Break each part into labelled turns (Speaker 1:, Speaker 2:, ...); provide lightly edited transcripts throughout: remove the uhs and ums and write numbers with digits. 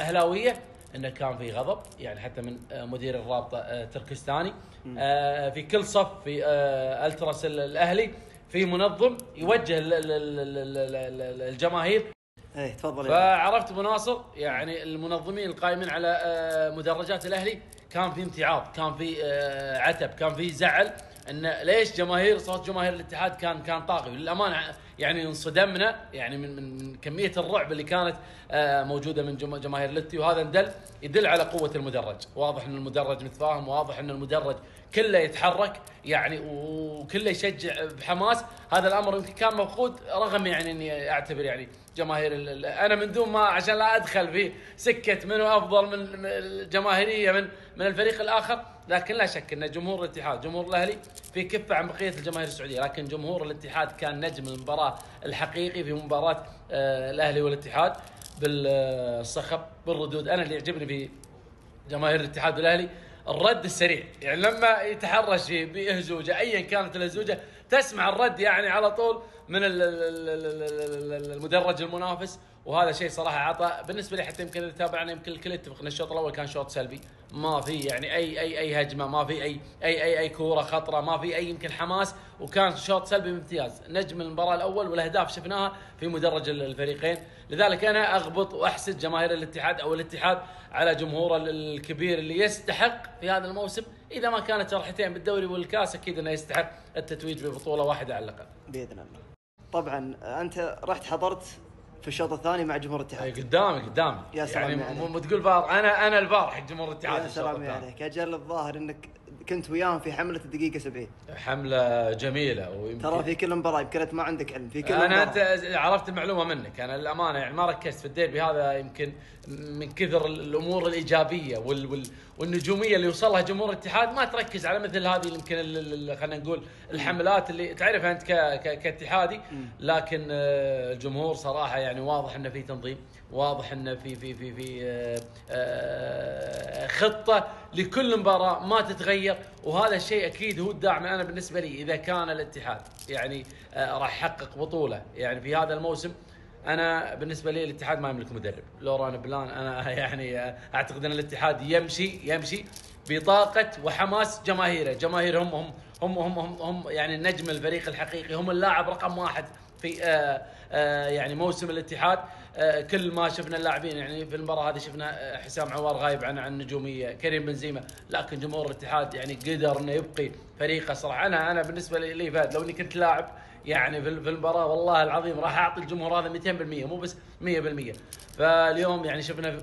Speaker 1: اهلاويه انه كان في غضب، يعني حتى من مدير الرابطه تركستاني. في كل صف في التراس الاهلي في منظم يوجه الجماهير.
Speaker 2: ايه تفضل.
Speaker 1: فعرفت ابو ناصر، يعني المنظمين القائمين على مدرجات الاهلي كان في امتعاض، كان في عتب، كان في زعل ان ليش صوت جماهير الاتحاد كان طاغي. للامانه يعني انصدمنا يعني من كميه الرعب اللي كانت موجوده من جماهير لتي، وهذا يدل على قوه المدرج. واضح ان المدرج متفاهم، واضح ان المدرج كله يتحرك يعني وكله يشجع بحماس. هذا الامر يمكن كان مفقود، رغم يعني اني اعتبر يعني جماهير انا من دون ما عشان لا ادخل في سكه منو افضل من الجماهيريه من الفريق الاخر، لكن لا شك ان جمهور الاتحاد جمهور الاهلي في كفه عن بقيه الجماهير السعوديه، لكن جمهور الاتحاد كان نجم المباراه الحقيقي في مباراه الاهلي والاتحاد بالصخب بالردود. انا اللي يعجبني في جماهير الاتحاد والاهلي الرد السريع، يعني لما يتحرش بهزوجه ايا كانت الهزوجه تسمع الرد يعني على طول من المدرج المنافس. وهذا شيء صراحه عطى بالنسبه لي، حتى يمكن اذا تابعنا يمكن الكل يتفق ان الشوط الاول كان شوط سلبي، ما في يعني اي هجمه، ما في اي كوره خطره، ما في اي يمكن حماس، وكان شوط سلبي بامتياز. نجم المباراه الاول والاهداف شفناها في مدرج الفريقين. لذلك انا اغبط واحسد جماهير الاتحاد او الاتحاد على جمهوره الكبير اللي يستحق في هذا الموسم، اذا ما كانت رحلتين بالدوري والكاس اكيد انه يستحق التتويج ببطوله واحده على الاقل
Speaker 2: باذن الله. طبعا انت رحت حضرت في الشوط الثاني مع جمهور الاتحاد.
Speaker 1: قدامي
Speaker 2: يا سلام
Speaker 1: يعني
Speaker 2: عليك.
Speaker 1: مو تقول فار، انا الفار حق جمهور الاتحاد.
Speaker 2: يا سلام عليك. اجل الظاهر انك كنت وياهم في حمله الدقيقه 70.
Speaker 1: حمله جميله،
Speaker 2: ترى في كل مباراه يمكن ما عندك علم في كل
Speaker 1: مباراه.
Speaker 2: انت
Speaker 1: عرفت المعلومه منك. انا للامانه يعني ما ركزت في الديربي هذا، يمكن من كثر الامور الايجابيه والنجوميه اللي وصلها جمهور الاتحاد ما تركز على مثل هذه يمكن خلينا نقول الحملات اللي تعرفها انت كاتحادي. لكن الجمهور صراحه يعني واضح انه في تنظيم، واضح انه في خطه لكل مباراه ما تتغير، وهذا الشيء اكيد هو الداعم. انا بالنسبه لي اذا كان الاتحاد يعني راح يحقق بطوله يعني في هذا الموسم، انا بالنسبه لي الاتحاد ما يملك مدرب. لوران بلان انا يعني اعتقد ان الاتحاد يمشي بطاقه وحماس جماهيره. جماهيرهم هم يعني نجم الفريق الحقيقي، هم اللاعب رقم واحد في يعني موسم الاتحاد. كل ما شفنا اللاعبين يعني في المباراه هذه شفنا حسام عوار غايب عن النجوميه، كريم بنزيما، لكن جمهور الاتحاد يعني قدر انه يبقي فريقه صراحه. انا بالنسبه لي فهد لو اني كنت لاعب يعني في المباراه والله العظيم راح اعطي الجمهور هذا 200%، مو بس 100%. فاليوم يعني شفنا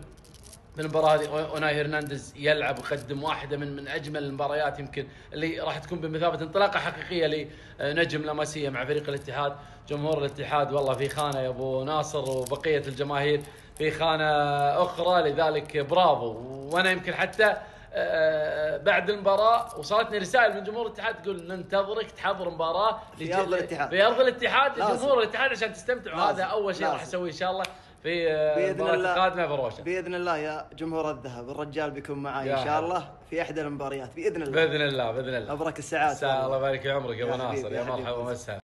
Speaker 1: في المباراه هذه اوناي هرنانديز يلعب ويقدم واحده من اجمل المباريات يمكن اللي راح تكون بمثابه انطلاقه حقيقيه لنجم لمسيه مع فريق الاتحاد. جمهور الاتحاد والله في خانه يا ابو ناصر، وبقيه الجماهير في خانه اخرى، لذلك برافو. وانا يمكن حتى بعد المباراه وصلتني رسائل من جمهور الاتحاد تقول ننتظرك تحضر مباراه
Speaker 2: في ارض الاتحاد،
Speaker 1: في ارض الاتحاد جمهور الاتحاد عشان تستمتعوا. هذا اول شيء راح اسويه ان شاء الله في المباراة القادمة بروشة
Speaker 2: بإذن الله. يا جمهور الذهب الرجال بيكون معاي إن شاء الله في إحدى المباريات بإذن الله.
Speaker 1: بإذن الله
Speaker 2: أبرك السعادة.
Speaker 1: الله يبارك في عمرك يا أبو ناصر، يا مرحبا ومسهلا.